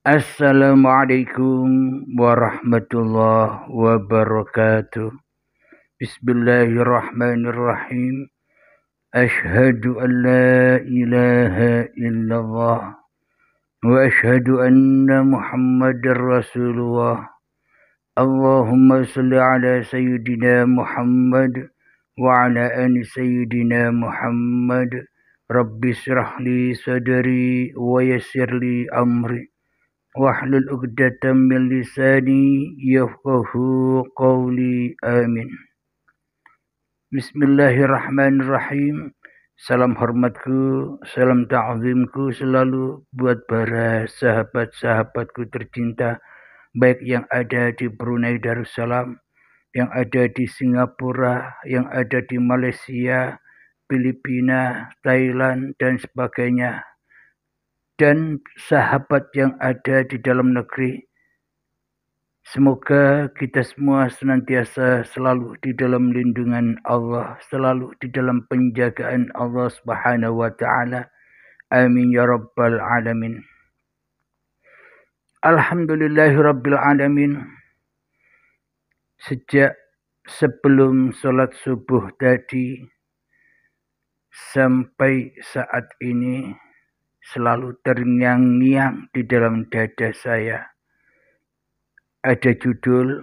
Assalamualaikum warahmatullahi wabarakatuh. Bismillahirrahmanirrahim. Ashhadu an la ilaha illallah wa ashhadu anna Muhammadar Rasulullah. Allahumma salli ala sayyidina Muhammad wa ala ali sayyidina Muhammad. Rabbi shrah li sadri wa yassir li amri. Wahlul 'uqdatam min lisani yafqahu qawli. Amin. Bismillahirrahmanirrahim. Salam hormatku, salam ta'zimku selalu buat para sahabat-sahabatku tercinta, baik yang ada di Brunei Darussalam, yang ada di Singapura, yang ada di Malaysia, Filipina, Thailand, dan sebagainya, dan sahabat yang ada di dalam negeri. Semoga kita semua senantiasa selalu di dalam lindungan Allah, selalu di dalam penjagaan Allah Subhanahu wa taala. Amin ya rabbal alamin. Alhamdulillahirabbil alamin. Sejak sebelum salat subuh tadi sampai saat ini selalu terngiang-ngiang di dalam dada saya. Ada judul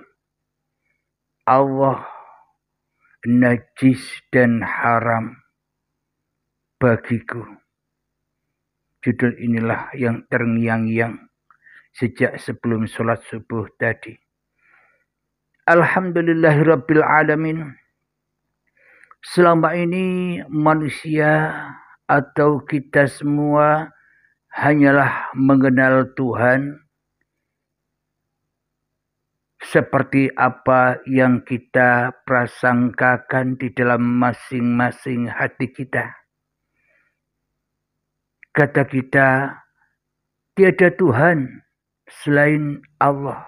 Allah najis dan haram bagiku. Judul inilah yang terngiang-ngiang sejak sebelum sholat subuh tadi. Alhamdulillahirabbil alamin. Selama ini manusia atau kita semua hanyalah mengenal Tuhan seperti apa yang kita prasangkakan di dalam masing-masing hati kita. Kata kita, tiada Tuhan selain Allah.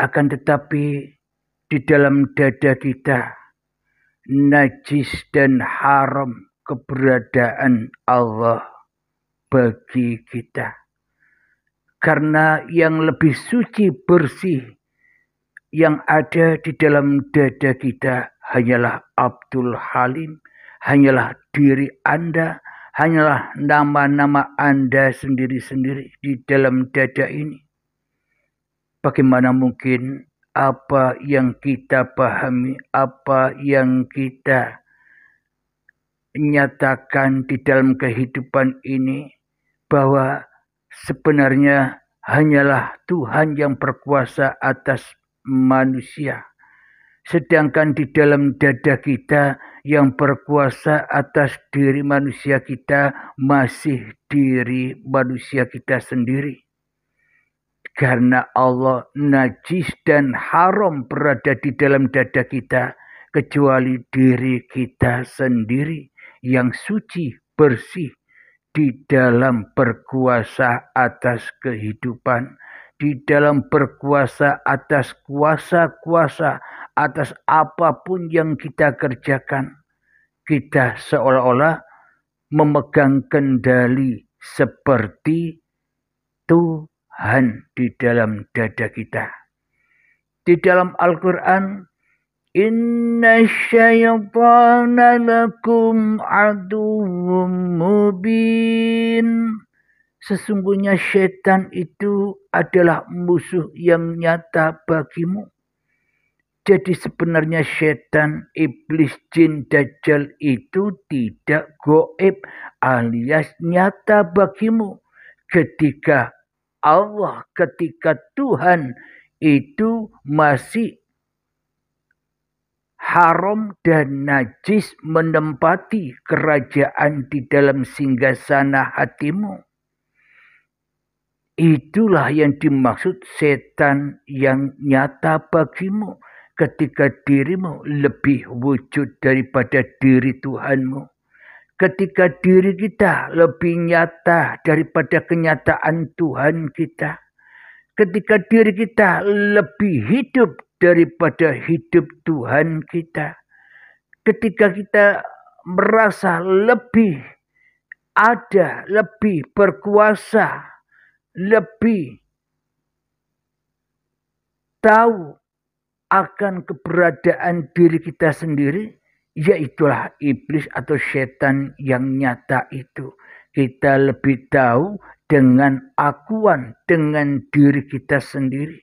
Akan tetapi di dalam dada kita najis dan haram keberadaan Allah bagi kita. Karena yang lebih suci bersih yang ada di dalam dada kita hanyalah Abdul Halim, hanyalah diri Anda, hanyalah nama-nama Anda sendiri-sendiri di dalam dada ini. Bagaimana mungkin apa yang kita pahami, apa yang kita nyatakan di dalam kehidupan ini, bahwa sebenarnya hanyalah Tuhan yang berkuasa atas manusia. Sedangkan di dalam dada kita yang berkuasa atas diri manusia kita masih diri manusia kita sendiri. Karena Allah najis dan haram berada di dalam dada kita, kecuali diri kita sendiri yang suci, bersih, di dalam berkuasa atas kehidupan, di dalam berkuasa atas kuasa-kuasa, atas apapun yang kita kerjakan. Kita seolah-olah memegang kendali seperti Tuhan di dalam dada kita. Di dalam Al-Quran, Inna syaitana lakum aduwwum mubin. Sesungguhnya syaitan itu adalah musuh yang nyata bagimu. Jadi sebenarnya syaitan, iblis, jin, dajjal itu tidak goib alias nyata bagimu. Ketika Allah, ketika Tuhan itu masih haram dan najis menempati kerajaan di dalam singgasana hatimu. Itulah yang dimaksud setan yang nyata bagimu ketika dirimu lebih wujud daripada diri Tuhanmu. Ketika diri kita lebih nyata daripada kenyataan Tuhan kita. Ketika diri kita lebih hidup daripada hidup Tuhan kita. Ketika kita merasa lebih ada, lebih berkuasa, lebih tahu akan keberadaan diri kita sendiri, yaitulah iblis atau setan yang nyata itu. Kita lebih tahu dengan akuan, dengan diri kita sendiri.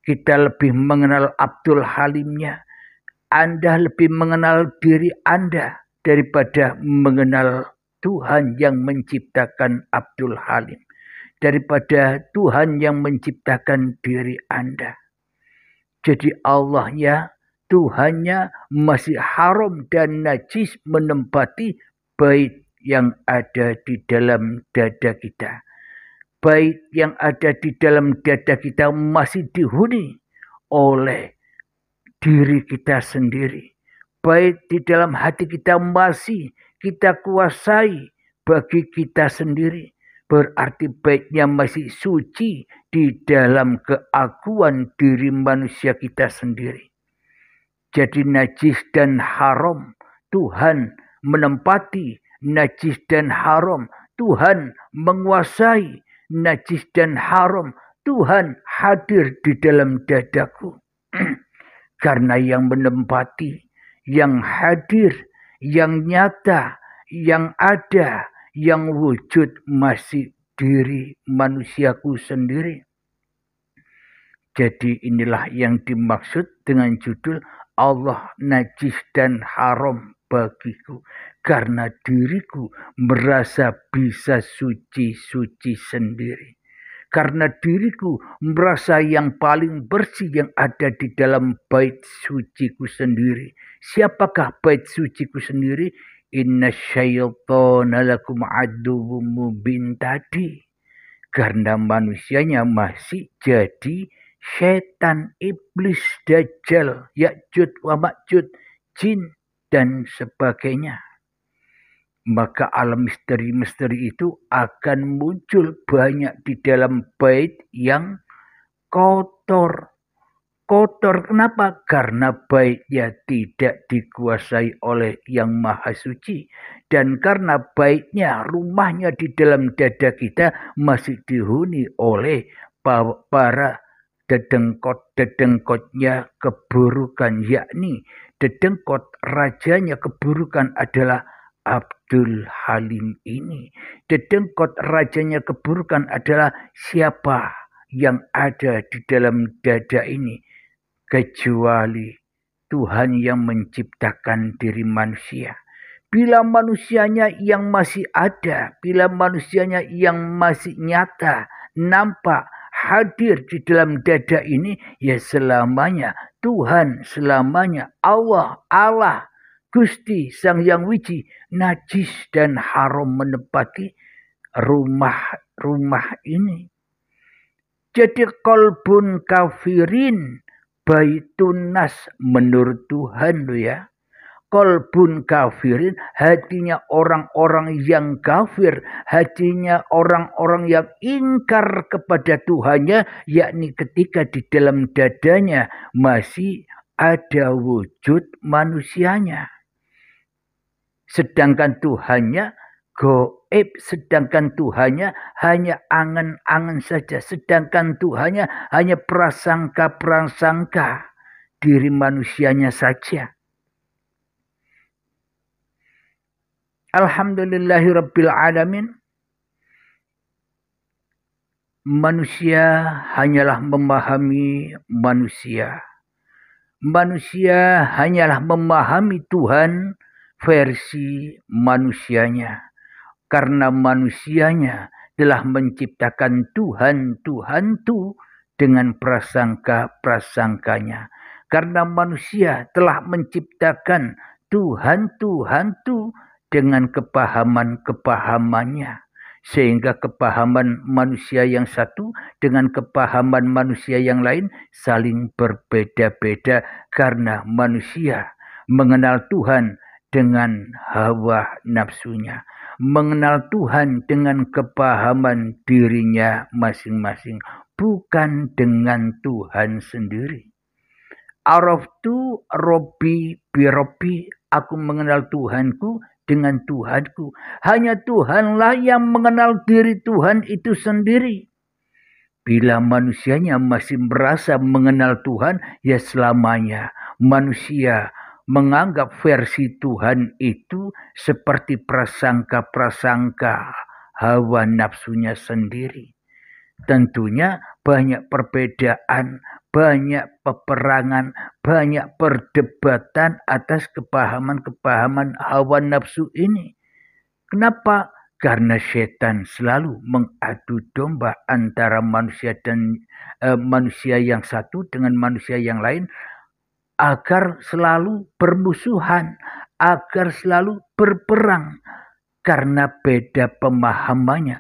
Kita lebih mengenal Abdul Halimnya. Anda lebih mengenal diri Anda daripada mengenal Tuhan yang menciptakan Abdul Halim. Daripada Tuhan yang menciptakan diri Anda. Jadi Allahnya, Tuhannya masih haram dan najis menempati bait yang ada di dalam dada kita. Bait yang ada di dalam dada kita masih dihuni oleh diri kita sendiri. Bait di dalam hati kita masih kita kuasai bagi kita sendiri. Berarti baitnya masih suci di dalam keakuan diri manusia kita sendiri. Jadi najis dan haram Tuhan menempati, najis dan haram Tuhan menguasai, najis dan haram Tuhan hadir di dalam dadaku. Karena yang menempati, yang hadir, yang nyata, yang ada, yang wujud masih diri manusiaku sendiri. Jadi inilah yang dimaksud dengan judul Allah najis dan haram bagiku. Karena diriku merasa bisa suci-suci sendiri. Karena diriku merasa yang paling bersih yang ada di dalam bait suciku sendiri. Siapakah bait suciku sendiri? Inna syaitana lakum aduwwum mubin tadi. Karena manusianya masih jadi setan, iblis, dajjal, ya'jud wa ma'jud, jin, dan sebagainya. Maka alam misteri-misteri itu akan muncul banyak di dalam bait yang kotor. Kotor kenapa? Karena baitnya tidak dikuasai oleh yang maha suci. Dan karena baitnya, rumahnya di dalam dada kita masih dihuni oleh para dedengkot-dedengkotnya keburukan. Yakni dedengkot rajanya keburukan adalah Abdul Halim ini. Dedengkot rajanya keburukan adalah siapa yang ada di dalam dada ini. Kecuali Tuhan yang menciptakan diri manusia. Bila manusianya yang masih ada, bila manusianya yang masih nyata, nampak, hadir di dalam dada ini, ya selamanya Tuhan, selamanya Allah, Gusti Sang Yang Wiji, najis dan haram menempati rumah ini. Jadi kolbun kafirin baitun nas menurut Tuhan loh ya. Kolbun kafirin, hatinya orang-orang yang kafir, hatinya orang-orang yang ingkar kepada Tuhannya, yakni ketika di dalam dadanya masih ada wujud manusianya. Sedangkan Tuhannya goib, sedangkan Tuhannya hanya angan-angan saja, sedangkan Tuhannya hanya prasangka-prasangka diri manusianya saja. Alhamdulillahirabbil alamin. Manusia hanyalah memahami manusia. Manusia hanyalah memahami Tuhan versi manusianya. Karena manusianya telah menciptakan Tuhan itu dengan prasangka-prasangkanya. Karena manusia telah menciptakan Tuhan itu dengan kepahaman-kepahamannya. Sehingga kepahaman manusia yang satu dengan kepahaman manusia yang lain saling berbeda-beda. Karena manusia mengenal Tuhan dengan hawa nafsunya. Mengenal Tuhan dengan kepahaman dirinya masing-masing. Bukan dengan Tuhan sendiri. Araftu Robbi birobbi. Aku mengenal Tuhanku dengan Tuhanku. Hanya Tuhanlah yang mengenal diri Tuhan itu sendiri. Bila manusianya masih merasa mengenal Tuhan, ya selamanya manusia menganggap versi Tuhan itu seperti prasangka-prasangka hawa nafsunya sendiri. Tentunya banyak perbedaan, banyak peperangan, banyak perdebatan atas kepahaman-kepahaman hawa nafsu ini. Kenapa? Karena setan selalu mengadu domba antara manusia dan manusia yang satu dengan manusia yang lain agar selalu bermusuhan, agar selalu berperang karena beda pemahamannya.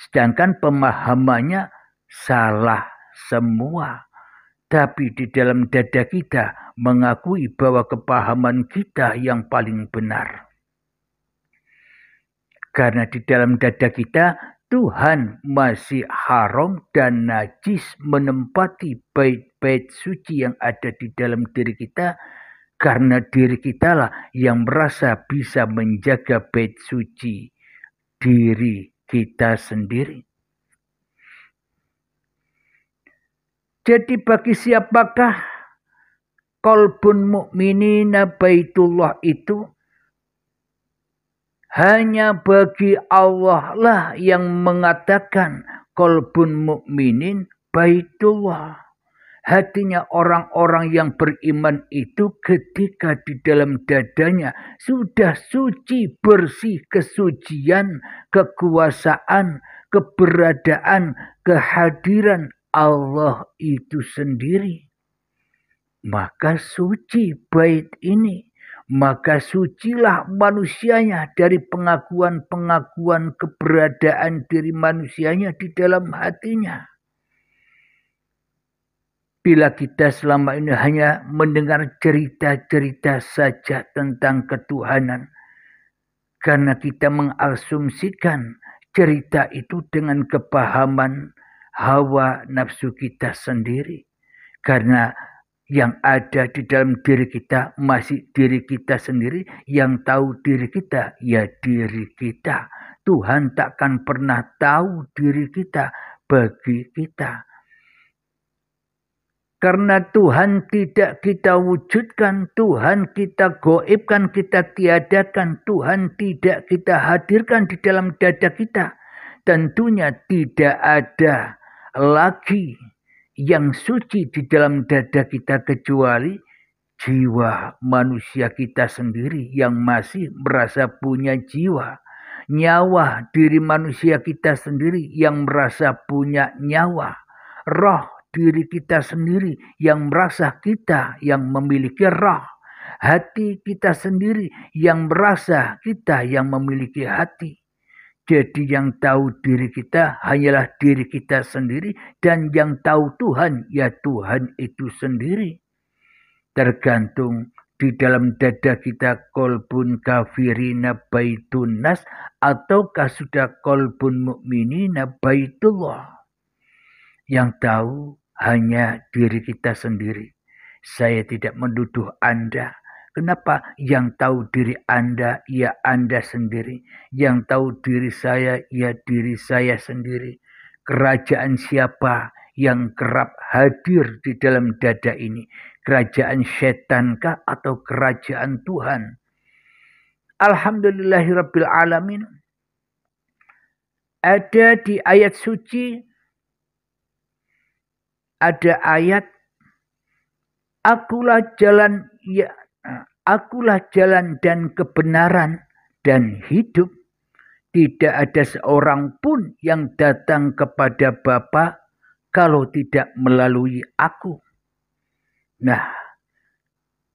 Sedangkan pemahamannya salah semua. Tapi di dalam dada kita mengakui bahwa kepahaman kita yang paling benar. Karena di dalam dada kita Tuhan masih haram dan najis menempati bait-bait suci yang ada di dalam diri kita. Karena diri kita lah yang merasa bisa menjaga bait suci diri kita sendiri. Jadi bagi siapakah qalbun mu'minina baitullah itu? Hanya bagi Allah lah yang mengatakan qalbun mu'minin baitullah. Hatinya orang-orang yang beriman itu ketika di dalam dadanya sudah suci, bersih, kesucian, kekuasaan, keberadaan, kehadiran Allah itu sendiri. Maka suci bait ini. Maka sucilah manusianya dari pengakuan-pengakuan keberadaan diri manusianya di dalam hatinya. Bila kita selama ini hanya mendengar cerita-cerita saja tentang ketuhanan, karena kita mengasumsikan cerita itu dengan kepahaman hawa nafsu kita sendiri. Karena yang ada di dalam diri kita masih diri kita sendiri, yang tahu diri kita ya diri kita. Tuhan takkan pernah tahu diri kita bagi kita. Karena Tuhan tidak kita wujudkan, Tuhan kita goibkan, kita tiadakan, Tuhan tidak kita hadirkan di dalam dada kita. Tentunya tidak ada lagi yang suci di dalam dada kita kecuali jiwa manusia kita sendiri yang masih merasa punya jiwa. Nyawa diri manusia kita sendiri yang merasa punya nyawa. Roh diri kita sendiri yang merasa kita yang memiliki roh. Hati kita sendiri yang merasa kita yang memiliki hati. Jadi yang tahu diri kita hanyalah diri kita sendiri, dan yang tahu Tuhan ya Tuhan itu sendiri. Tergantung di dalam dada kita qalbun kafirina baitun nas ataukah sudah qalbun mu'minina baitullah. Yang tahu hanya diri kita sendiri. Saya tidak menuduh Anda. Kenapa? Yang tahu diri Anda, ya Anda sendiri. Yang tahu diri saya, ya diri saya sendiri. Kerajaan siapa yang kerap hadir di dalam dada ini? Kerajaan setankah atau kerajaan Tuhan? Alhamdulillahirabbil alamin. Ada di ayat suci, ada ayat, Akulah jalan dan kebenaran dan hidup. Tidak ada seorang pun yang datang kepada Bapa kalau tidak melalui aku. Nah,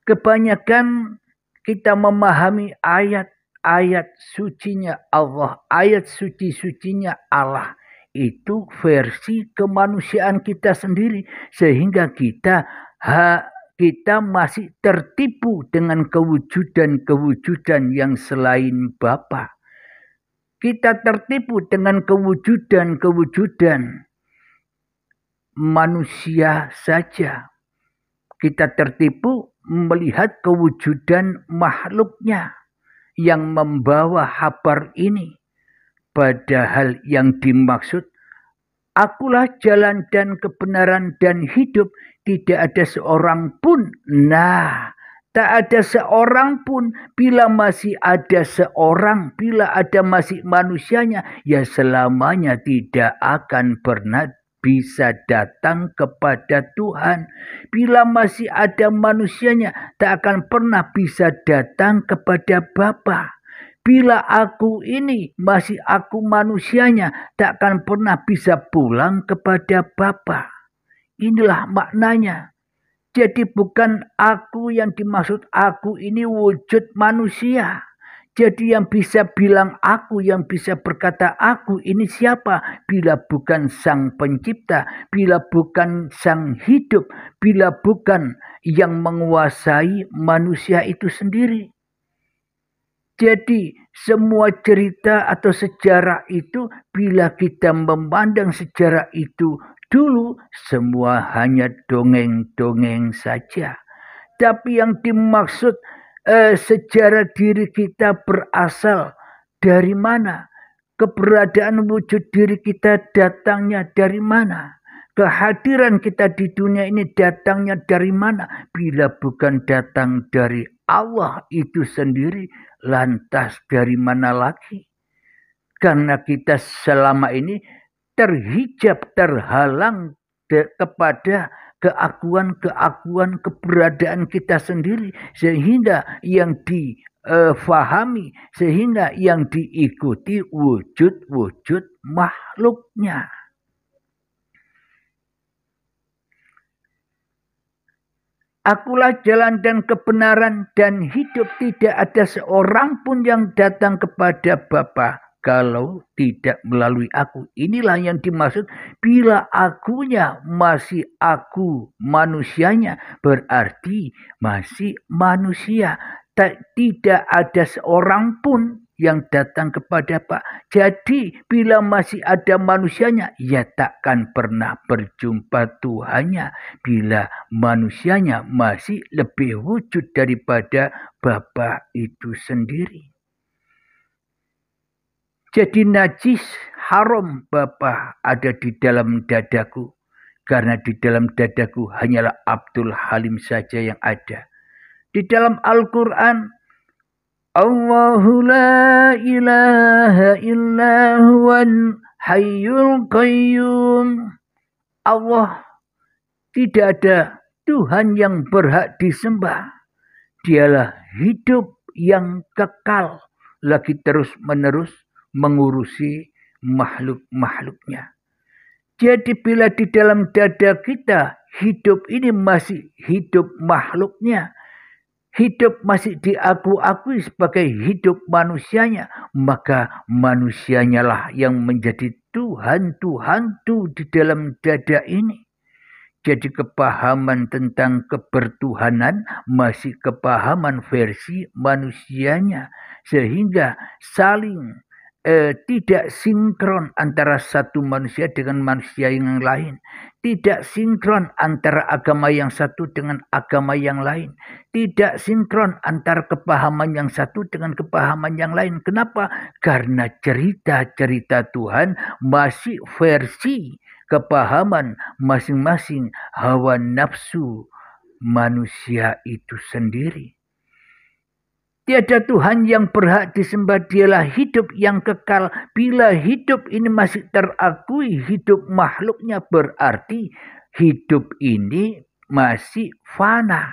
kebanyakan kita memahami ayat-ayat sucinya Allah, ayat suci-sucinya Allah. Itu versi kemanusiaan kita sendiri. Sehingga kita masih tertipu dengan kewujudan-kewujudan yang selain Bapa. Kita tertipu dengan kewujudan-kewujudan manusia saja. Kita tertipu melihat kewujudan makhluknya yang membawa kabar ini. Padahal yang dimaksud Akulah jalan dan kebenaran dan hidup. Tidak ada seorang pun. Nah, tak ada seorang pun. Bila masih ada seorang, bila ada masih manusianya, ya selamanya tidak akan pernah bisa datang kepada Tuhan. Bila masih ada manusianya, tak akan pernah bisa datang kepada Bapa. Bila aku ini masih aku manusianya, tak akan pernah bisa pulang kepada Bapa. Inilah maknanya. Jadi bukan aku yang dimaksud aku ini wujud manusia. Jadi yang bisa bilang aku, yang bisa berkata aku ini siapa? Bila bukan sang pencipta, bila bukan sang hidup, bila bukan yang menguasai manusia itu sendiri. Jadi semua cerita atau sejarah itu bila kita memandang sejarah itu dulu semua hanya dongeng-dongeng saja. Tapi yang dimaksud sejarah diri kita berasal dari mana? Keberadaan wujud diri kita datangnya dari mana? Kehadiran kita di dunia ini datangnya dari mana? Bila bukan datang dari Allah itu sendiri, lantas dari mana lagi? Karena kita selama ini terhijab, terhalang kepada keakuan keberadaan kita sendiri. Sehingga yang difahami, sehingga yang diikuti wujud-wujud makhluknya. Akulah jalan dan kebenaran dan hidup. Tidak ada seorang pun yang datang kepada Bapa kalau tidak melalui aku. Inilah yang dimaksud bila akunya masih aku manusianya, berarti masih manusia. Tidak ada seorang pun yang datang kepada Pak. Jadi bila masih ada manusianya, ya takkan pernah berjumpa Tuhannya. Bila manusianya masih lebih wujud daripada Bapa itu sendiri. Jadi najis haram Bapa ada di dalam dadaku. Karena di dalam dadaku hanyalah Abdul Halim saja yang ada. Di dalam Al-Quran, Allahu la ilaha illa huwan hayyul qayyum. Allah tidak ada Tuhan yang berhak disembah. Dialah hidup yang kekal, lagi terus-menerus mengurusi makhluk-makhluknya. Jadi bila di dalam dada kita hidup ini masih hidup makhluknya, hidup masih diakui sebagai hidup manusianya, maka manusianya lah yang menjadi Tuhan di dalam dada ini. Jadi kepahaman tentang kebertuhanan masih kepahaman versi manusianya. Sehingga saling tidak sinkron antara satu manusia dengan manusia yang lain. Tidak sinkron antara agama yang satu dengan agama yang lain. Tidak sinkron antara kepahaman yang satu dengan kepahaman yang lain. Kenapa? Karena cerita-cerita Tuhan masih versi kepahaman masing-masing hawa nafsu manusia itu sendiri. Tiada Tuhan yang berhak disembah, dialah hidup yang kekal. Bila hidup ini masih terakui hidup makhluknya, berarti hidup ini masih fana,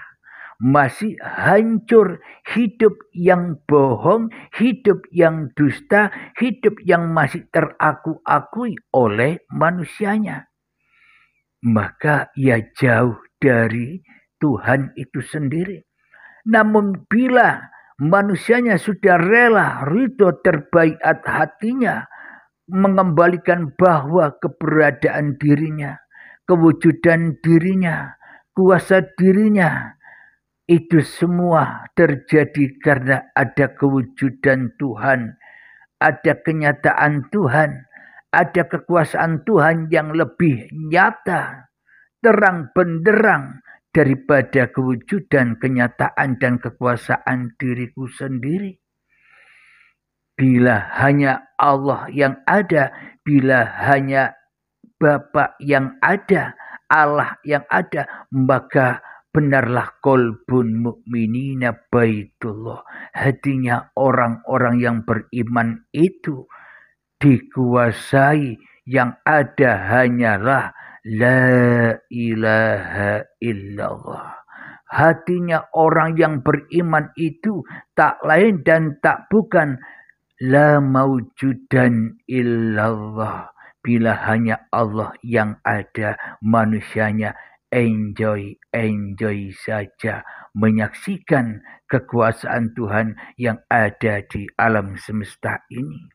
masih hancur. Hidup yang bohong, hidup yang dusta, hidup yang masih terakui oleh manusianya. Maka ia jauh dari Tuhan itu sendiri. Namun bila manusianya sudah rela, ridho, terbaiat hatinya, mengembalikan bahwa keberadaan dirinya, kewujudan dirinya, kuasa dirinya, itu semua terjadi karena ada kewujudan Tuhan, ada kenyataan Tuhan, ada kekuasaan Tuhan yang lebih nyata, terang benderang daripada kewujudan, kenyataan, dan kekuasaan diriku sendiri. Bila hanya Allah yang ada, bila hanya Bapa yang ada, Allah yang ada, maka benarlah qalbun mu'minina baitullah. Hatinya orang-orang yang beriman itu dikuasai, yang ada hanyalah la ilaha illallah. Hatinya orang yang beriman itu tak lain dan tak bukan la maujudan illallah. Bila hanya Allah yang ada, manusianya enjoy saja menyaksikan kekuasaan Tuhan yang ada di alam semesta ini.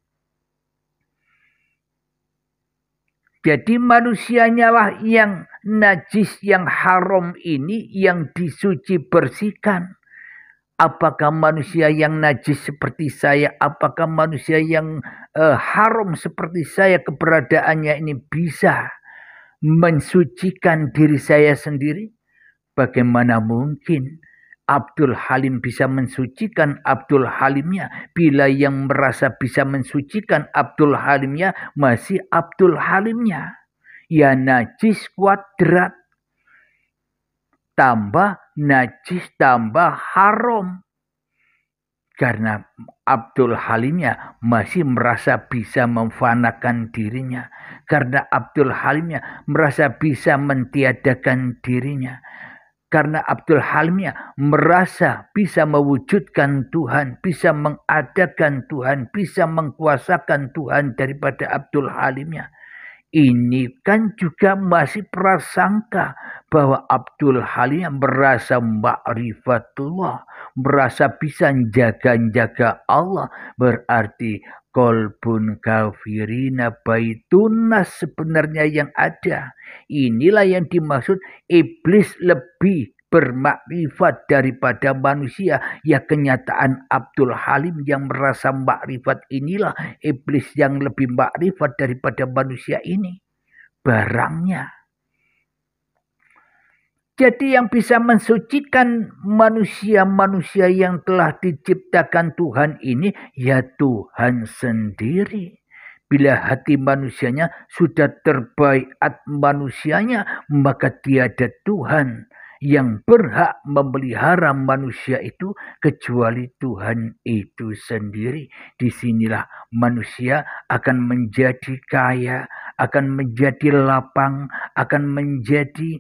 Jadi manusianya lah yang najis, yang haram ini yang disuci bersihkan. Apakah manusia yang najis seperti saya, apakah manusia yang haram seperti saya, keberadaannya ini bisa mensucikan diri saya sendiri? Bagaimana mungkin Abdul Halim bisa mensucikan Abdul Halimnya, bila yang merasa bisa mensucikan Abdul Halimnya masih Abdul Halimnya? Ya najis kuadrat, tambah najis tambah haram. Karena Abdul Halimnya masih merasa bisa memfanakan dirinya. Karena Abdul Halimnya merasa bisa mentiadakan dirinya. Karena Abdul Halimnya merasa bisa mewujudkan Tuhan, bisa mengadakan Tuhan, bisa mengkuasakan Tuhan daripada Abdul Halimnya. Ini kan juga masih prasangka bahwa Abdul Halim merasa ma'rifatullah, merasa bisa jaga-jaga Allah. Berarti qalbun kafirina baitunas sebenarnya yang ada. Inilah yang dimaksud iblis lebih bermakrifat daripada manusia. Ya kenyataan Abdul Halim yang merasa makrifat inilah iblis yang lebih makrifat daripada manusia ini. Barangnya. Jadi yang bisa mensucikan manusia-manusia yang telah diciptakan Tuhan ini ya Tuhan sendiri. Bila hati manusianya sudah terbaiat manusianya, maka tiada Tuhan yang berhak memelihara manusia itu kecuali Tuhan itu sendiri. Disinilah manusia akan menjadi kaya, akan menjadi lapang, akan menjadi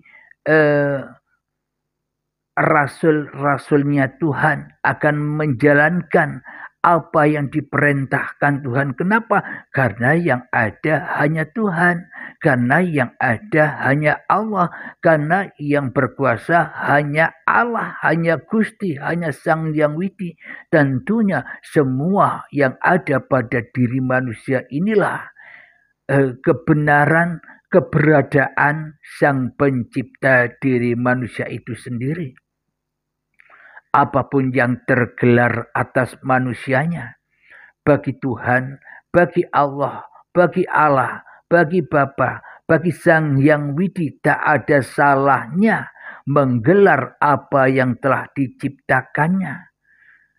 rasul-rasulnya Tuhan, akan menjalankan apa yang diperintahkan Tuhan. Kenapa? Karena yang ada hanya Tuhan. Karena yang ada hanya Allah. Karena yang berkuasa hanya Allah, hanya Gusti, hanya Sang Yang Widi. Tentunya semua yang ada pada diri manusia inilah kebenaran, keberadaan Sang Pencipta diri manusia itu sendiri. Apapun yang tergelar atas manusianya, bagi Tuhan, bagi Allah, bagi Bapa, bagi Sang Yang Widi, tak ada salahnya menggelar apa yang telah diciptakannya.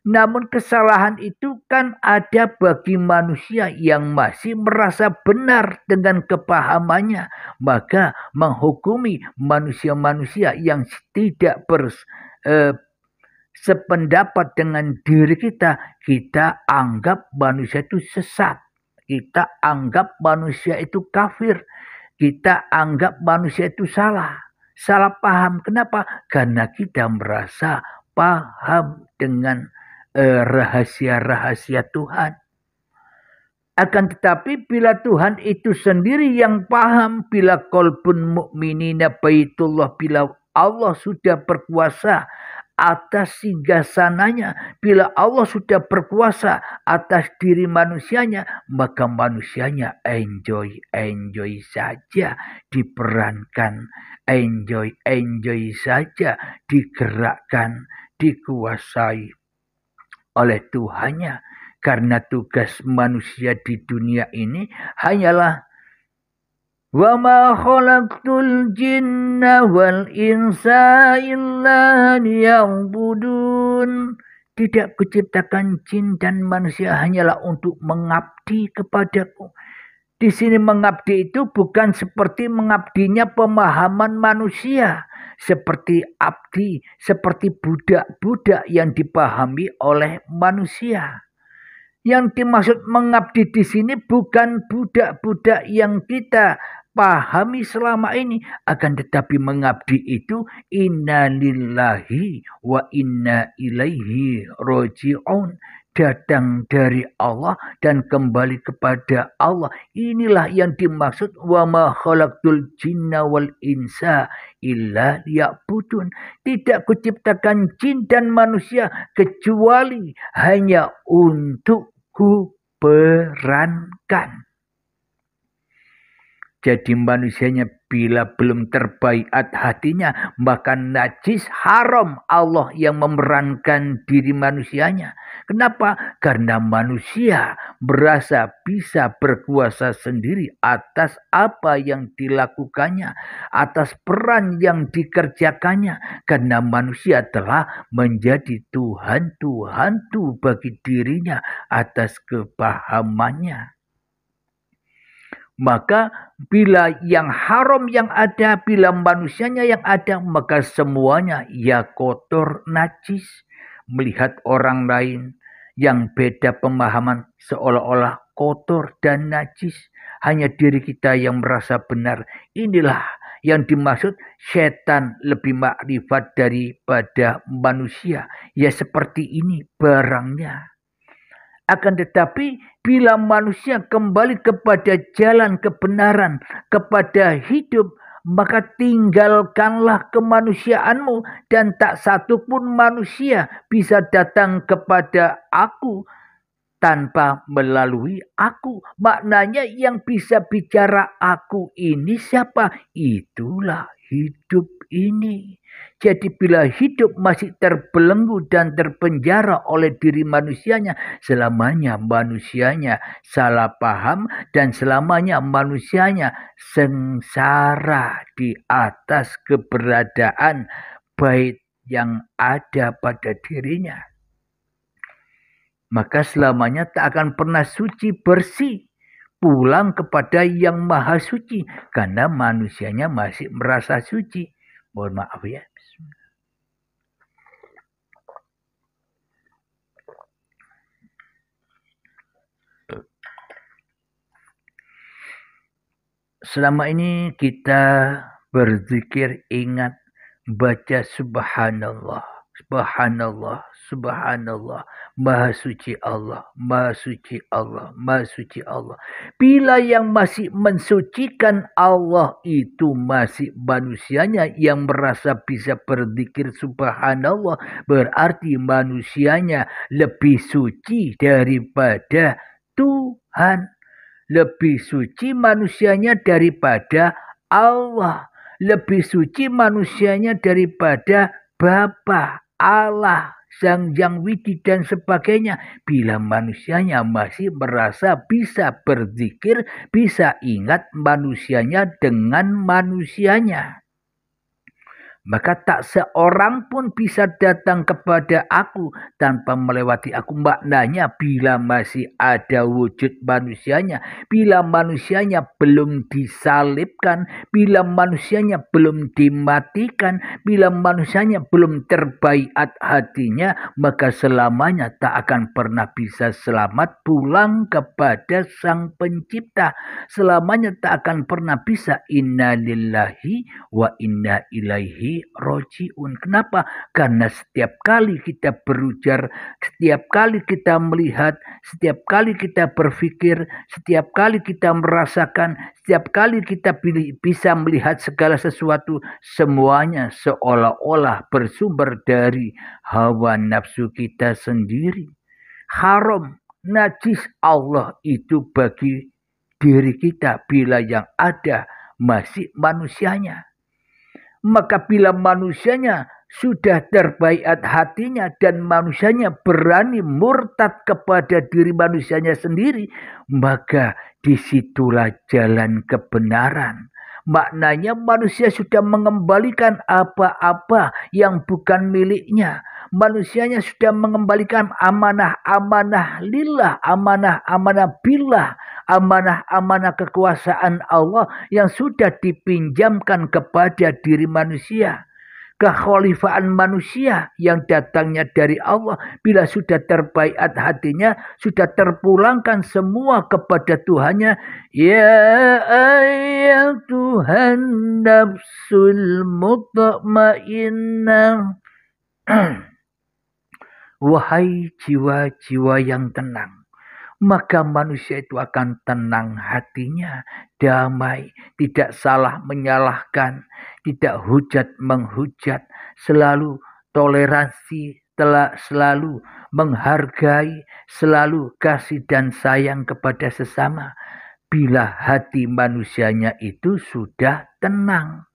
Namun kesalahan itu kan ada bagi manusia yang masih merasa benar dengan kepahamannya. Maka menghukumi manusia-manusia yang tidak sependapat dengan diri kita, kita anggap manusia itu sesat. Kita anggap manusia itu kafir. Kita anggap manusia itu salah. Salah paham. Kenapa? Karena kita merasa paham dengan rahasia-rahasia Tuhan. Akan tetapi bila Tuhan itu sendiri yang paham, bila qalbun mu'minina baitullah, bila Allah sudah berkuasa atas singgasananya, bila Allah sudah berkuasa atas diri manusianya, maka manusianya enjoy saja diperankan, enjoy saja digerakkan, dikuasai oleh Tuhannya. Karena tugas manusia di dunia ini hanyalah wa ma khalaqtul jinna wal insa illa liya'budun. Tidak kuciptakan jin dan manusia hanyalah untuk mengabdi kepadaku. Di sini mengabdi itu bukan seperti mengabdinya pemahaman manusia, seperti abdi, seperti budak-budak yang dipahami oleh manusia. Yang dimaksud mengabdi di sini bukan budak-budak yang kita pahami selama ini, akan tetapi mengabdi itu inna lillahi wa inna ilaihi roji'un, datang dari Allah dan kembali kepada Allah. Inilah yang dimaksud wa ma khalaqtul jinna wal insa illa liya'budun. Tidak kuciptakan jin dan manusia kecuali hanya untuk ku perankan. Jadi manusianya bila belum terbaiat hatinya, maka najis, haram Allah yang memerankan diri manusianya. Kenapa? Karena manusia merasa bisa berkuasa sendiri atas apa yang dilakukannya, atas peran yang dikerjakannya. Karena manusia telah menjadi Tuhan-Tuhan bagi dirinya atas kepahamannya. Maka bila yang haram yang ada, bila manusianya yang ada, maka semuanya ya kotor, najis. Melihat orang lain yang beda pemahaman seolah-olah kotor dan najis. Hanya diri kita yang merasa benar. Inilah yang dimaksud setan lebih makrifat daripada manusia. Ya seperti ini barangnya. Akan tetapi bila manusia kembali kepada jalan kebenaran, kepada hidup, maka tinggalkanlah kemanusiaanmu dan tak satu pun manusia bisa datang kepada aku tanpa melalui aku. Maknanya yang bisa bicara aku ini siapa? Itulah hidup ini. Jadi bila hidup masih terbelenggu dan terpenjara oleh diri manusianya, selamanya manusianya salah paham dan selamanya manusianya sengsara di atas keberadaan baik yang ada pada dirinya. Maka selamanya tak akan pernah suci bersih, pulang kepada yang maha suci, karena manusianya masih merasa suci. Mohon maaf ya. Selama ini kita berzikir, ingat, baca subhanallah, subhanallah, subhanallah, maha suci Allah, maha suci Allah, maha suci Allah. Bila yang masih mensucikan Allah itu masih manusianya yang merasa bisa berzikir subhanallah, berarti manusianya lebih suci daripada Tuhan. Lebih suci manusianya daripada Allah. Lebih suci manusianya daripada Bapa, Allah, Sang Hyang Widi dan sebagainya. Bila manusianya masih merasa bisa berzikir, bisa ingat manusianya dengan manusianya, maka tak seorang pun bisa datang kepada aku tanpa melewati aku. Maknanya bila masih ada wujud manusianya, bila manusianya belum disalibkan, bila manusianya belum dimatikan, bila manusianya belum terbaiat hatinya, maka selamanya tak akan pernah bisa selamat pulang kepada Sang Pencipta. Selamanya tak akan pernah bisa inna lillahi wa inna ilaihi roji'un. Kenapa? Karena setiap kali kita berujar, setiap kali kita melihat, setiap kali kita berpikir, setiap kali kita merasakan, setiap kali kita bisa melihat segala sesuatu, semuanya seolah-olah bersumber dari hawa nafsu kita sendiri. Haram, najis Allah itu bagi diri kita bila yang ada masih manusianya. Maka bila manusianya sudah terbaiat hatinya dan manusianya berani murtad kepada diri manusianya sendiri, maka disitulah jalan kebenaran. Maknanya manusia sudah mengembalikan apa-apa yang bukan miliknya. Manusianya sudah mengembalikan amanah-amanah lillah, amanah-amanah billah, amanah-amanah kekuasaan Allah yang sudah dipinjamkan kepada diri manusia. Kekhalifaan manusia yang datangnya dari Allah, bila sudah terbaiat hatinya, sudah terpulangkan semua kepada Tuhannya. Ya ayyatuhan nafsul mutmainnah. Wahai jiwa-jiwa yang tenang. Maka manusia itu akan tenang hatinya, damai, tidak salah menyalahkan, tidak hujat menghujat, selalu toleransi, selalu menghargai, selalu kasih dan sayang kepada sesama. Bila hati manusianya itu sudah tenang,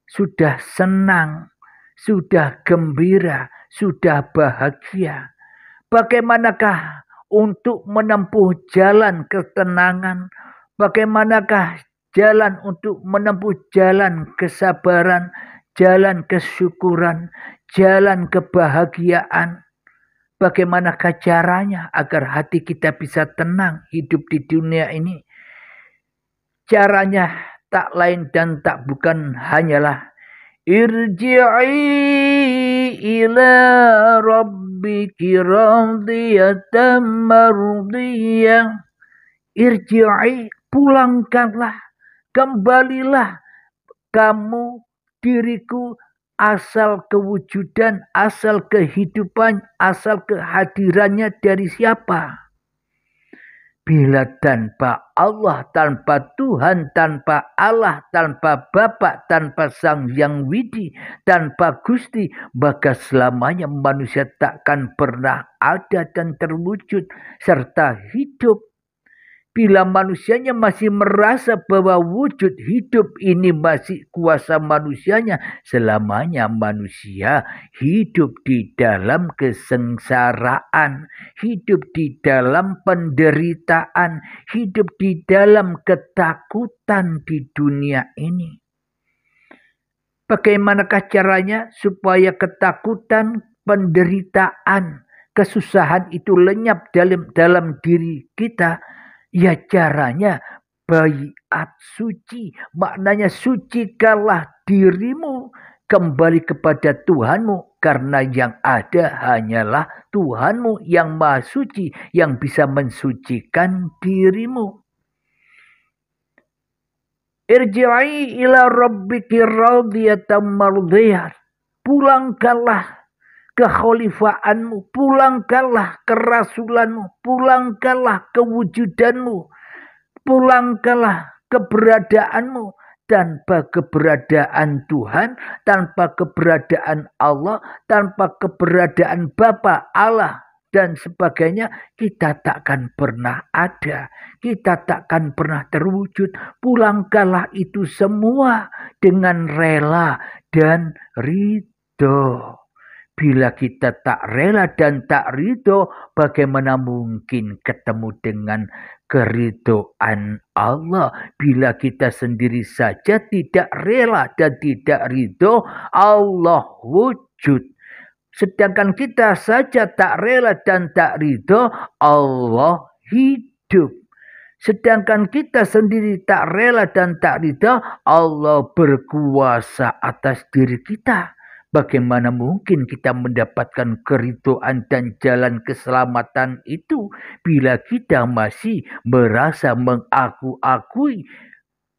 sudah senang, sudah gembira, sudah bahagia. Bagaimanakah untuk menempuh jalan ketenangan? Bagaimanakah jalan untuk menempuh jalan kesabaran, jalan kesyukuran, jalan kebahagiaan? Bagaimanakah caranya agar hati kita bisa tenang hidup di dunia ini? Caranya tak lain dan tak bukan hanyalah irji'i ila rabbiki radiyatan mardiyah. Irji'i, pulangkanlah, kembalilah kamu diriku, asal kewujudan, asal kehidupan, asal kehadirannya dari siapa? Bila tanpa Allah, tanpa Tuhan, tanpa Allah, tanpa Bapa, tanpa Sang Yang Widi, tanpa Gusti, maka selamanya manusia takkan pernah ada dan terwujud serta hidup. Bila manusianya masih merasa bahwa wujud hidup ini masih kuasa manusianya, selamanya manusia hidup di dalam kesengsaraan, hidup di dalam penderitaan, hidup di dalam ketakutan di dunia ini. Bagaimanakah caranya supaya ketakutan, penderitaan, kesusahan itu lenyap dalam diri kita? Ya caranya baiat suci, maknanya sucikanlah dirimu, kembali kepada Tuhanmu, karena yang ada hanyalah Tuhanmu yang maha suci, yang bisa mensucikan dirimu. Irji'i ila rabbiki radiyatan mardiyah. Pulangkanlah kekhalifaanmu, pulangkanlah kerasulanmu, pulangkanlah kewujudanmu, pulangkanlah keberadaanmu. Tanpa keberadaan Tuhan, tanpa keberadaan Allah, tanpa keberadaan Bapa, Allah, dan sebagainya, kita takkan pernah ada, kita takkan pernah terwujud. Pulangkanlah itu semua dengan rela dan ridho. Bila kita tak rela dan tak ridho, bagaimana mungkin ketemu dengan keridhaan Allah? Bila kita sendiri saja tidak rela dan tidak ridho, Allah wujud. Sedangkan kita saja tak rela dan tak ridho, Allah hidup. Sedangkan kita sendiri tak rela dan tak ridho, Allah berkuasa atas diri kita. Bagaimana mungkin kita mendapatkan keridhaan dan jalan keselamatan itu bila kita masih merasa mengaku-akui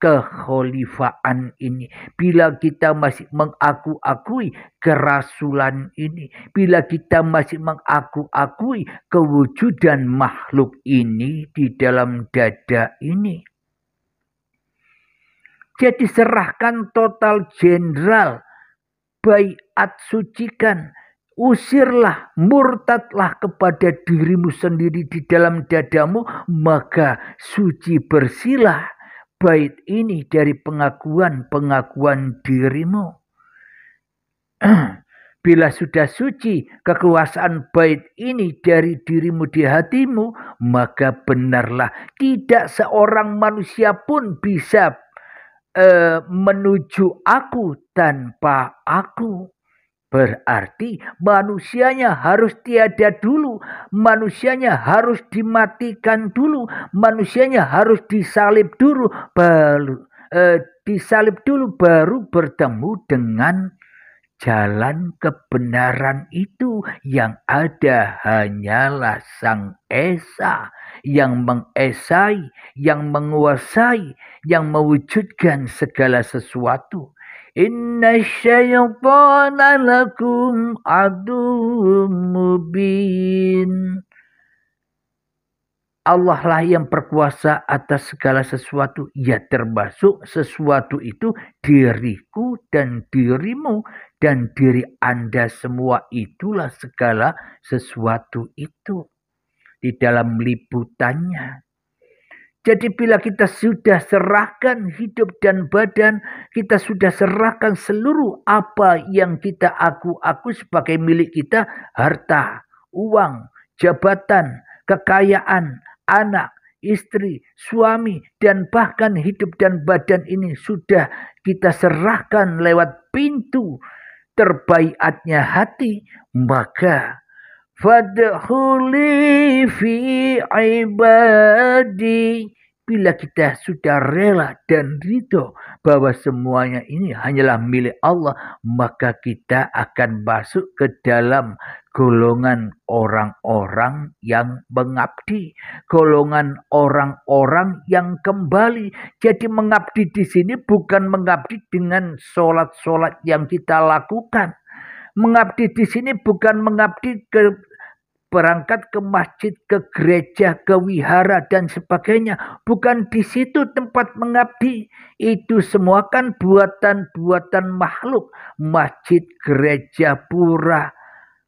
kekhalifaan ini, bila kita masih mengaku-akui kerasulan ini, bila kita masih mengaku-akui kewujudan makhluk ini di dalam dada ini. Jadi serahkan total general, baiat sucikan, usirlah, murtadlah kepada dirimu sendiri di dalam dadamu, maka suci bersihlah bait ini dari pengakuan dirimu. Bila sudah suci kekuasaan bait ini dari dirimu di hatimu, maka benarlah tidak seorang manusia pun bisa menuju aku tanpa aku. Berarti manusianya harus tiada dulu, manusianya harus dimatikan dulu, manusianya harus disalib dulu, baru bertemu dengan jalan kebenaran itu. Yang ada hanyalah Sang Esa yang mengesai, yang menguasai, yang mewujudkan segala sesuatu. Inna syaitana lakum aduwwum mubin. Allah lah yang berkuasa atas segala sesuatu, ya termasuk sesuatu itu diriku dan dirimu dan diri Anda semua, itulah segala sesuatu itu di dalam liputannya. Jadi bila kita sudah serahkan hidup dan badan, kita sudah serahkan seluruh apa yang kita aku sebagai milik kita, harta, uang, jabatan, kekayaan, anak, istri, suami, dan bahkan hidup dan badan ini sudah kita serahkan lewat pintu terbaiatnya hati, maka fadkhuli fi ibadi. Bila kita sudah rela dan ridho bahwa semuanya ini hanyalah milik Allah, maka kita akan masuk ke dalam golongan orang-orang yang mengabdi, golongan orang-orang yang kembali. Jadi mengabdi di sini bukan mengabdi dengan sholat-sholat yang kita lakukan. Mengabdi di sini bukan mengabdi berangkat ke masjid, ke gereja, ke wihara, dan sebagainya. Bukan di situ tempat mengabdi. Itu semua kan buatan-buatan makhluk. Masjid, gereja, pura,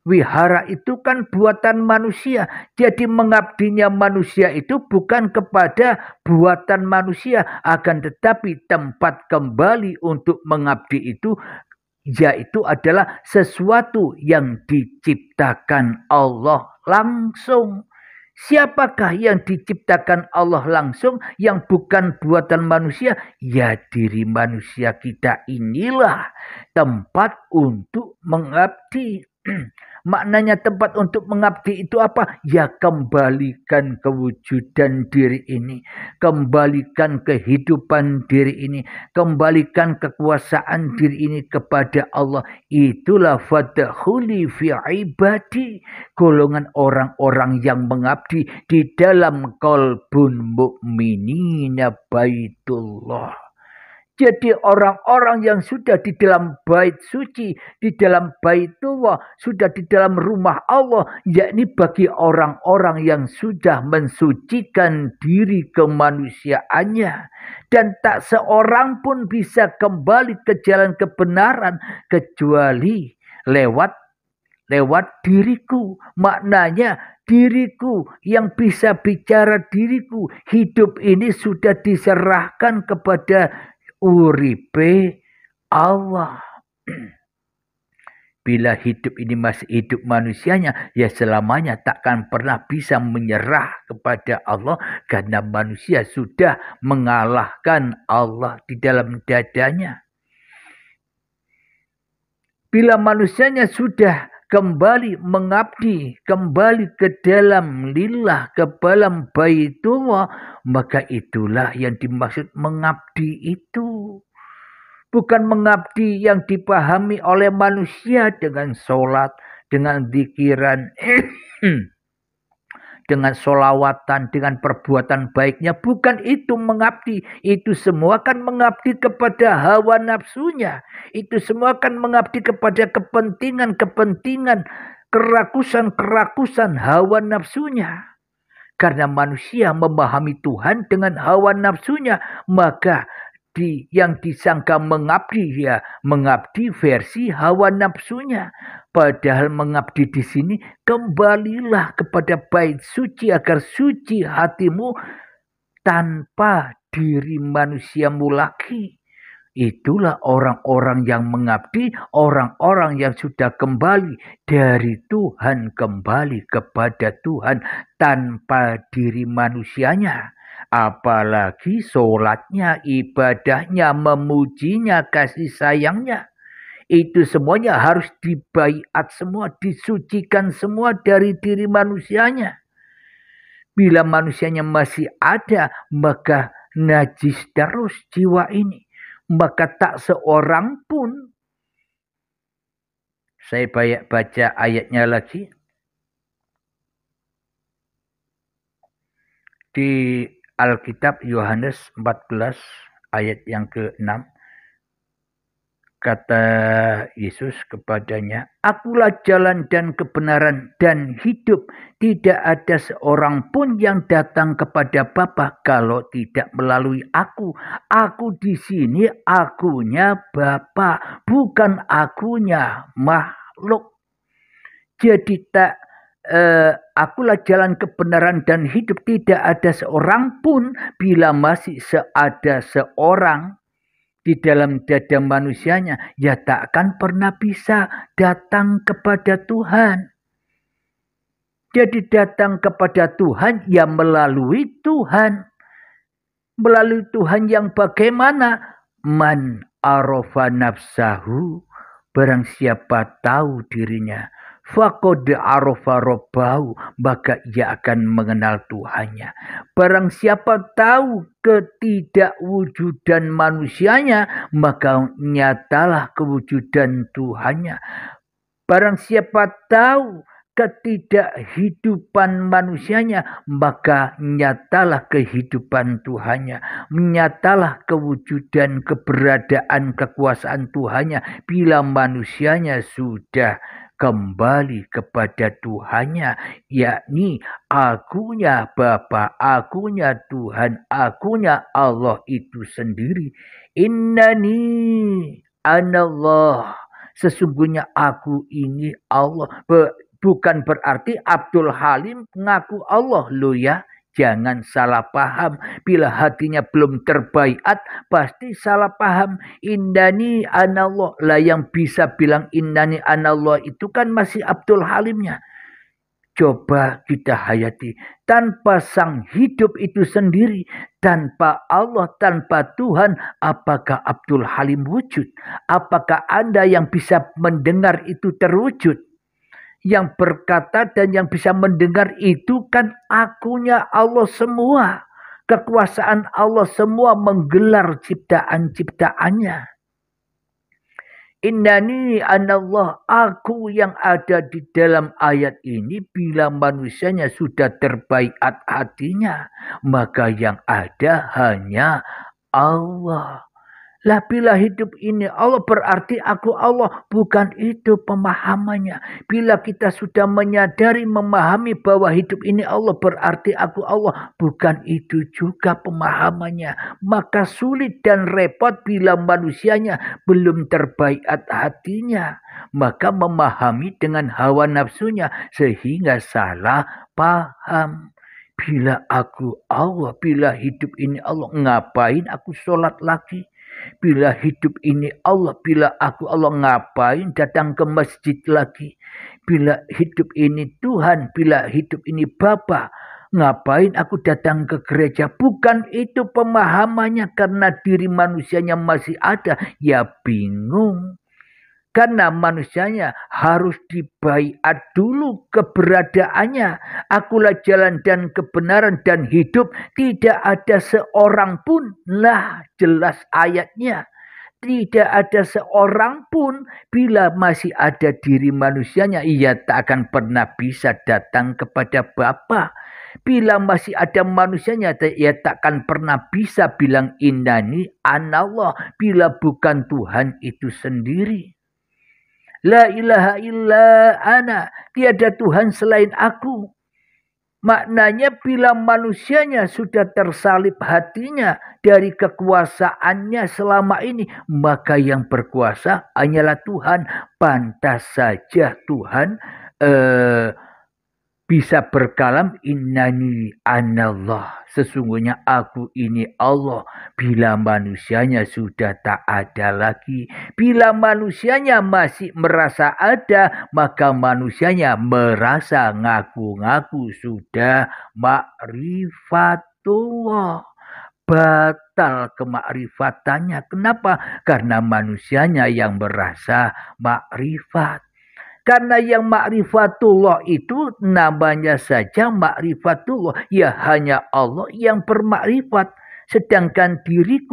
wihara itu kan buatan manusia. Jadi mengabdinya manusia itu bukan kepada buatan manusia. Akan tetapi tempat kembali untuk mengabdi itu yaitu adalah sesuatu yang diciptakan Allah langsung. Siapakah yang diciptakan Allah langsung yang bukan buatan manusia? Ya diri manusia kita inilah tempat untuk mengabdi. Maknanya tempat untuk mengabdi itu apa? Ya kembalikan kewujudan diri ini, kembalikan kehidupan diri ini, kembalikan kekuasaan diri ini kepada Allah. Itulah fadkhuli fi ibadi, golongan orang-orang yang mengabdi di dalam qalbun mu'minina baitullah. Jadi orang-orang yang sudah di dalam bait suci, di dalam baitullah, sudah di dalam rumah Allah, yakni bagi orang-orang yang sudah mensucikan diri kemanusiaannya. Dan tak seorang pun bisa kembali ke jalan kebenaran kecuali lewat diriku. Maknanya diriku yang bisa bicara diriku. Hidup ini sudah diserahkan kepada uripe Allah. Bila hidup ini masih hidup manusianya, ya selamanya takkan pernah bisa menyerah kepada Allah, karena manusia sudah mengalahkan Allah di dalam dadanya. Bila manusianya sudah kembali mengabdi, kembali ke dalam lillah, ke dalam baitullah, maka itulah yang dimaksud mengabdi itu. Bukan mengabdi yang dipahami oleh manusia dengan sholat, dengan zikiran, dengan sholawatan, dengan perbuatan baiknya. Bukan itu mengabdi. Itu semua kan mengabdi kepada hawa nafsunya. Itu semua kan mengabdi kepada kepentingan-kepentingan, kerakusan-kerakusan hawa nafsunya. Karena manusia memahami Tuhan dengan hawa nafsunya, maka yang disangka mengabdi, ya mengabdi versi hawa nafsunya. Padahal mengabdi di sini, kembalilah kepada bait suci agar suci hatimu tanpa diri manusiamu lagi. Itulah orang-orang yang mengabdi, orang-orang yang sudah kembali dari Tuhan, kembali kepada Tuhan tanpa diri manusianya. Apalagi sholatnya, ibadahnya, memujinya, kasih sayangnya. itu semuanya harus dibaiat semua, disucikan semua dari diri manusianya. Bila manusianya masih ada, maka najis terus jiwa ini. Maka tak seorang pun, saya baca ayatnya lagi, di Alkitab Yohanes 14 ayat yang ke-6. Kata Yesus kepadanya, "Akulah jalan dan kebenaran dan hidup. Tidak ada seorang pun yang datang kepada Bapa kalau tidak melalui aku. Aku di sini akunya Bapa, bukan akunya makhluk." Jadi akulah jalan kebenaran dan hidup. Tidak ada seorang pun, bila masih ada seorang di dalam dada manusianya, ya tak akan pernah bisa datang kepada Tuhan. Jadi datang kepada Tuhan ya melalui Tuhan. Melalui Tuhan yang bagaimana? Man arafa nafsahu, barang siapa tahu dirinya, faqad arafa rabbahu, maka ia akan mengenal Tuhannya. Barang siapa tahu ketidakwujudan manusianya, maka nyatalah kewujudan Tuhannya. Barang siapa tahu ketidakhidupan manusianya, maka nyatalah kehidupan Tuhannya, nyatalah kewujudan keberadaan kekuasaan Tuhannya bila manusianya sudah kembali kepada Tuhannya, yakni akunya Bapa, akunya Tuhan, akunya Allah itu sendiri. Innani anallah, sesungguhnya aku ini Allah. Bukan berarti Abdul Halim ngaku Allah lo ya. Jangan salah paham. Bila hatinya belum terbaiat, pasti salah paham. Innani anallah. Lah yang bisa bilang innani anallah itu kan masih Abdul Halimnya. Coba kita hayati. Tanpa sang hidup itu sendiri, tanpa Allah, tanpa Tuhan, apakah Abdul Halim wujud? Apakah Anda yang bisa mendengar itu terwujud? Yang berkata dan yang bisa mendengar itu kan akunya Allah semua. Kekuasaan Allah semua menggelar ciptaan-ciptaannya. Innani anallah, aku yang ada di dalam ayat ini, bila manusianya sudah terbaiat hatinya, maka yang ada hanya Allah. Lah bila hidup ini Allah berarti aku Allah, bukan itu pemahamannya. Bila kita sudah menyadari, memahami bahwa hidup ini Allah berarti aku Allah, bukan itu juga pemahamannya. Maka sulit dan repot bila manusianya belum terbaiat hatinya. Maka memahami dengan hawa nafsunya sehingga salah paham. Bila aku Allah, bila hidup ini Allah, ngapain aku sholat lagi? Bila hidup ini Allah, bila aku Allah, ngapain datang ke masjid lagi? Bila hidup ini Tuhan, bila hidup ini Bapa, ngapain aku datang ke gereja? Bukan itu pemahamannya, karena diri manusianya masih ada, ya bingung. Karena manusianya harus dibaiat dulu keberadaannya. Akulah jalan dan kebenaran dan hidup. Tidak ada seorang pun. Lah jelas ayatnya. Tidak ada seorang pun, bila masih ada diri manusianya, ia tak akan pernah bisa datang kepada Bapa. Bila masih ada manusianya, ia tak akan pernah bisa bilang innani anallah, bila bukan Tuhan itu sendiri. La ilaha illa ana, tiada Tuhan selain aku. Maknanya bila manusianya sudah tersalib hatinya dari kekuasaannya selama ini, maka yang berkuasa hanyalah Tuhan. Pantas saja Tuhan bisa berkalam innani anallah, sesungguhnya aku ini Allah. Bila manusianya sudah tak ada lagi, bila manusianya masih merasa ada, maka manusianya merasa ngaku-ngaku sudah ma'rifatullah. batal kemakrifatannya. Kenapa? Karena manusianya yang berasa makrifat. Karena yang ma'rifatullah itu namanya saja ma'rifatullah. Ya hanya Allah yang bermakrifat. Sedangkan diri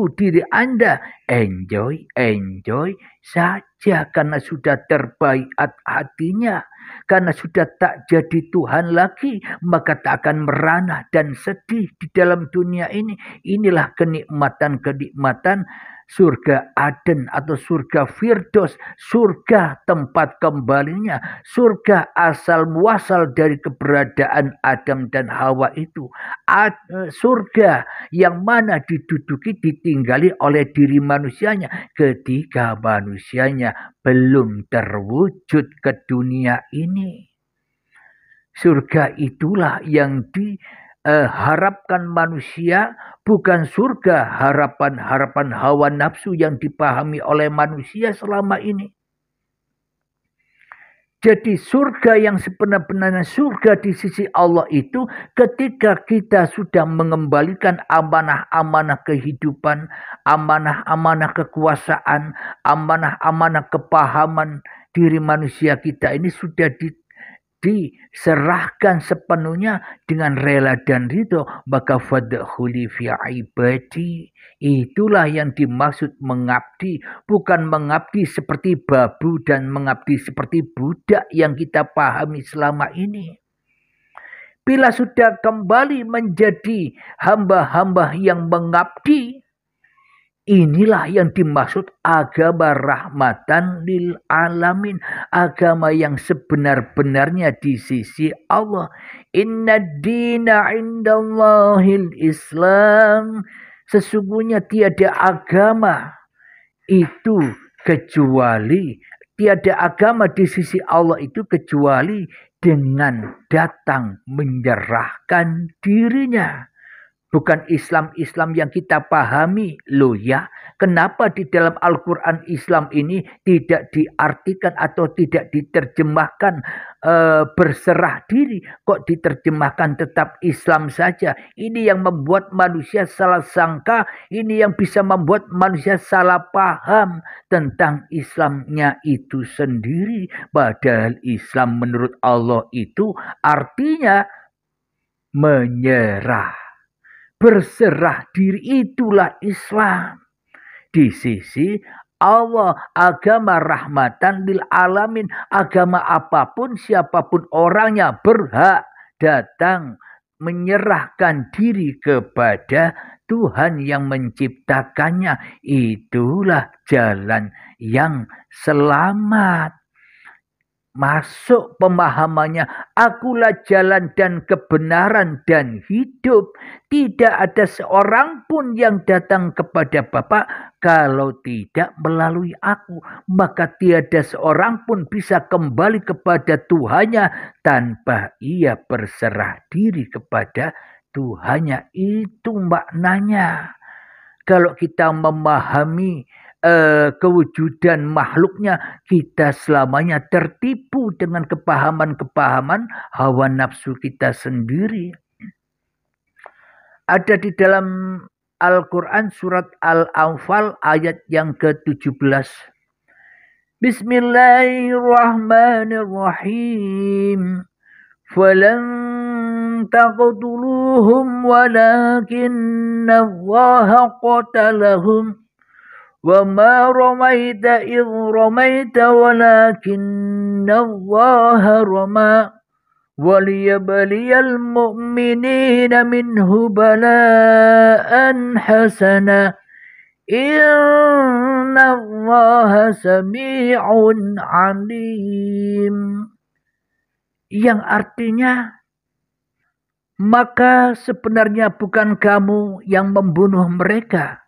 Anda enjoy saja karena sudah terbaiat hatinya. Karena sudah tak jadi Tuhan lagi, maka tak akan merana dan sedih di dalam dunia ini. Inilah kenikmatan-kenikmatan surga Aden atau surga Firdaus, surga tempat kembalinya, surga asal muasal dari keberadaan Adam dan Hawa itu. Surga yang mana diduduki ditinggali oleh diri manusianya ketika manusianya belum terwujud ke dunia ini. Surga itulah yang diharapkan manusia, bukan surga harapan-harapan hawa nafsu yang dipahami oleh manusia selama ini. Jadi surga yang sebenar-benarnya surga di sisi Allah itu ketika kita sudah mengembalikan amanah-amanah kehidupan, amanah-amanah kekuasaan, amanah-amanah kepahaman diri manusia kita ini sudah diserahkan sepenuhnya dengan rela dan ridho, maka fadkhuli fi ibadi. Itulah yang dimaksud mengabdi, bukan mengabdi seperti babu dan mengabdi seperti budak yang kita pahami selama ini. Bila sudah kembali menjadi hamba-hamba yang mengabdi, inilah yang dimaksud agama rahmatan lil alamin. Agama yang sebenar-benarnya di sisi Allah. Inna dina indallahil Islam. Sesungguhnya tiada agama itu kecuali, tiada agama di sisi Allah itu kecuali dengan datang menyerahkan dirinya. Bukan Islam yang kita pahami. Loh ya, kenapa di dalam Al-Quran Islam ini tidak diartikan atau tidak diterjemahkan berserah diri? Kok diterjemahkan tetap Islam saja? Ini yang membuat manusia salah sangka, ini yang bisa membuat manusia salah paham tentang Islamnya itu sendiri. Padahal Islam menurut Allah itu artinya menyerah. Berserah diri, itulah Islam. Di sisi Allah, agama rahmatan lil alamin. Agama apapun, siapapun orangnya berhak datang menyerahkan diri kepada Tuhan yang menciptakannya. Itulah jalan yang selamat. Masuk pemahamannya, akulah jalan dan kebenaran dan hidup. Tidak ada seorang pun yang datang kepada Bapa kalau tidak melalui aku. Maka tiada seorang pun bisa kembali kepada Tuhannya tanpa ia berserah diri kepada Tuhannya. Itu maknanya. Kalau kita memahami kewujudan makhluknya, kita selamanya tertipu dengan kepahaman-kepahaman hawa nafsu kita sendiri. Ada di dalam Al-Quran surat Al-Anfal ayat yang ke-17. Bismillahirrahmanirrahim. Falan taqtuluhum walakinna Allaha qatalahum. وَمَا رَمَيْتَ إِذْ رَمَيْتَ وَلَكِنَّ اللَّهَ رَمَى وَلِيَبْلِيَ الْمُؤْمِنِينَ مِنْهُ بَلَاءً حَسَنًا إِنَّ اللَّهَ سَمِيعٌ عَلِيمٌ. Yang artinya, maka sebenarnya bukan kamu yang membunuh mereka,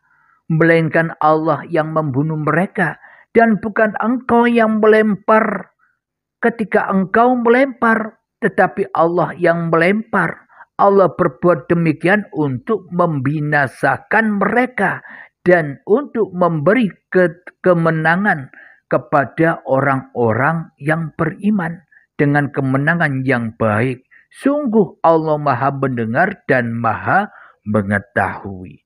melainkan Allah yang membunuh mereka. Dan bukan engkau yang melempar ketika engkau melempar, tetapi Allah yang melempar. Allah berbuat demikian untuk membinasakan mereka dan untuk memberi kemenangan kepada orang-orang yang beriman dengan kemenangan yang baik. Sungguh Allah Maha mendengar dan Maha mengetahui.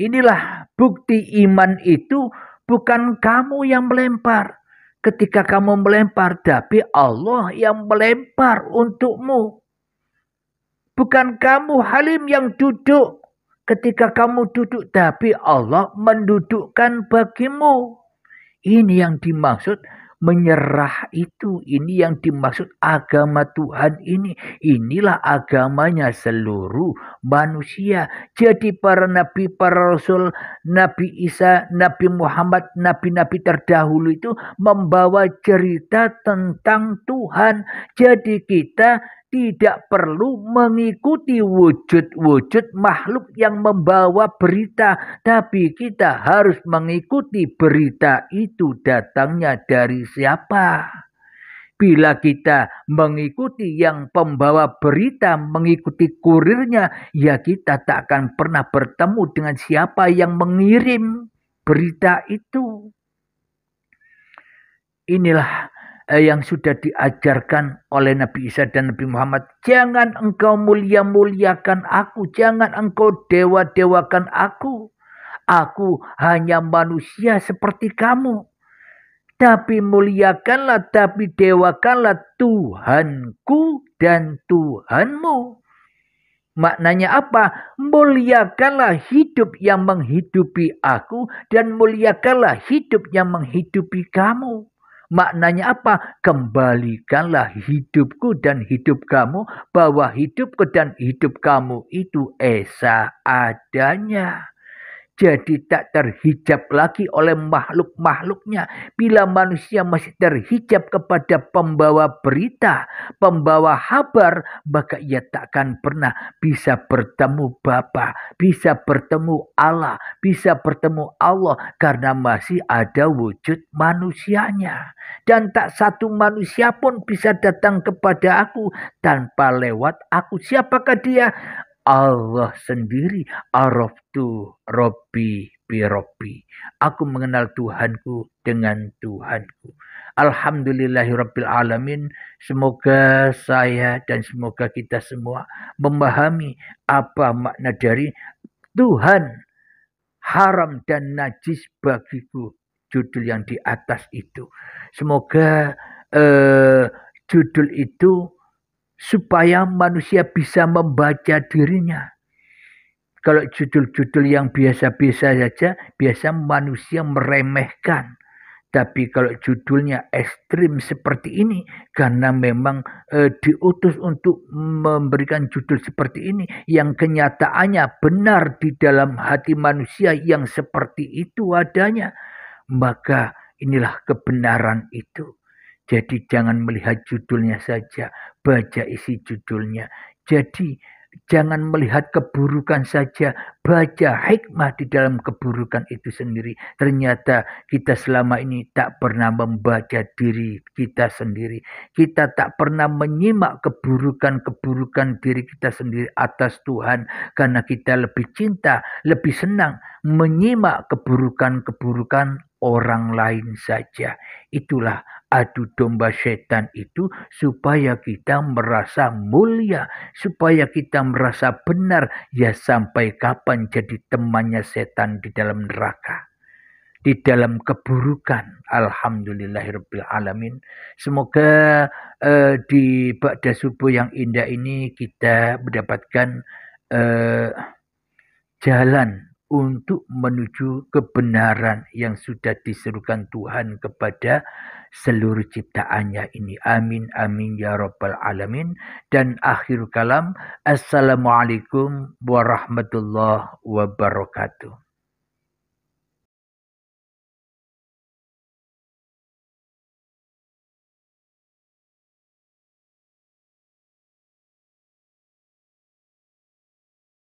Inilah bukti iman itu, bukan kamu yang melempar. Ketika kamu melempar, tapi Allah yang melempar untukmu. Bukan kamu Halim yang duduk. Ketika kamu duduk, tapi Allah mendudukkan bagimu. Ini yang dimaksud menyerah itu. Ini yang dimaksud agama Tuhan ini. Inilah agamanya seluruh manusia. Jadi para nabi, para rasul, Nabi Isa, Nabi Muhammad, nabi-nabi terdahulu itu membawa cerita tentang Tuhan. Jadi kita tidak perlu mengikuti wujud-wujud makhluk yang membawa berita, tapi kita harus mengikuti berita itu datangnya dari siapa. Bila kita mengikuti yang pembawa berita, mengikuti kurirnya, ya kita tak akan pernah bertemu dengan siapa yang mengirim berita itu. Inilah yang sudah diajarkan oleh Nabi Isa dan Nabi Muhammad. Jangan engkau mulia-muliakan aku. Jangan engkau dewa-dewakan aku. Aku hanya manusia seperti kamu. Tapi muliakanlah, tapi dewakanlah Tuhanku dan Tuhanmu. Maknanya apa? Muliakanlah hidup yang menghidupi aku dan muliakanlah hidup yang menghidupi kamu. Maknanya apa? Kembalikanlah hidupku dan hidup kamu, bahwa hidupku dan hidup kamu itu esa adanya. Jadi tak terhijab lagi oleh makhluk-makhluknya. Bila manusia masih terhijab kepada pembawa berita, pembawa kabar, maka ia takkan pernah bisa bertemu Bapa, bisa bertemu Allah, bisa bertemu Allah, karena masih ada wujud manusianya. Dan tak satu manusia pun bisa datang kepada aku tanpa lewat aku. Siapakah dia? Allah sendiri. Araftu Rabbi bi Rabbi. Aku mengenal Tuhanku dengan Tuhanku. Alhamdulillahirabbil alamin. Semoga saya dan semoga kita semua memahami apa makna dari Tuhan haram dan najis bagiku, judul yang di atas itu. Semoga judul itu supaya manusia bisa membaca dirinya. Kalau judul-judul yang biasa-biasa saja, biasa manusia meremehkan. Tapi kalau judulnya ekstrim seperti ini, karena memang diutus untuk memberikan judul seperti ini, yang kenyataannya benar di dalam hati manusia yang seperti itu adanya, maka inilah kebenaran itu. Jadi jangan melihat judulnya saja, baca isi judulnya. Jadi jangan melihat keburukan saja, baca hikmah di dalam keburukan itu sendiri. Ternyata kita selama ini tak pernah membaca diri kita sendiri. Kita tak pernah menyimak keburukan-keburukan diri kita sendiri atas Tuhan. Karena kita lebih cinta, lebih senang menyimak keburukan-keburukan orang lain saja. Itulah adu domba setan itu, supaya kita merasa mulia, supaya kita merasa benar. Ya sampai kapan jadi temannya setan di dalam neraka, di dalam keburukan. Alhamdulillahirabbil alamin. Semoga di ba'da subuh yang indah ini kita mendapatkan jalan untuk menuju kebenaran yang sudah diserukan Tuhan kepada seluruh ciptaannya ini. Amin, amin, ya rabbal alamin. Dan akhir kalam, assalamualaikum warahmatullahi wabarakatuh.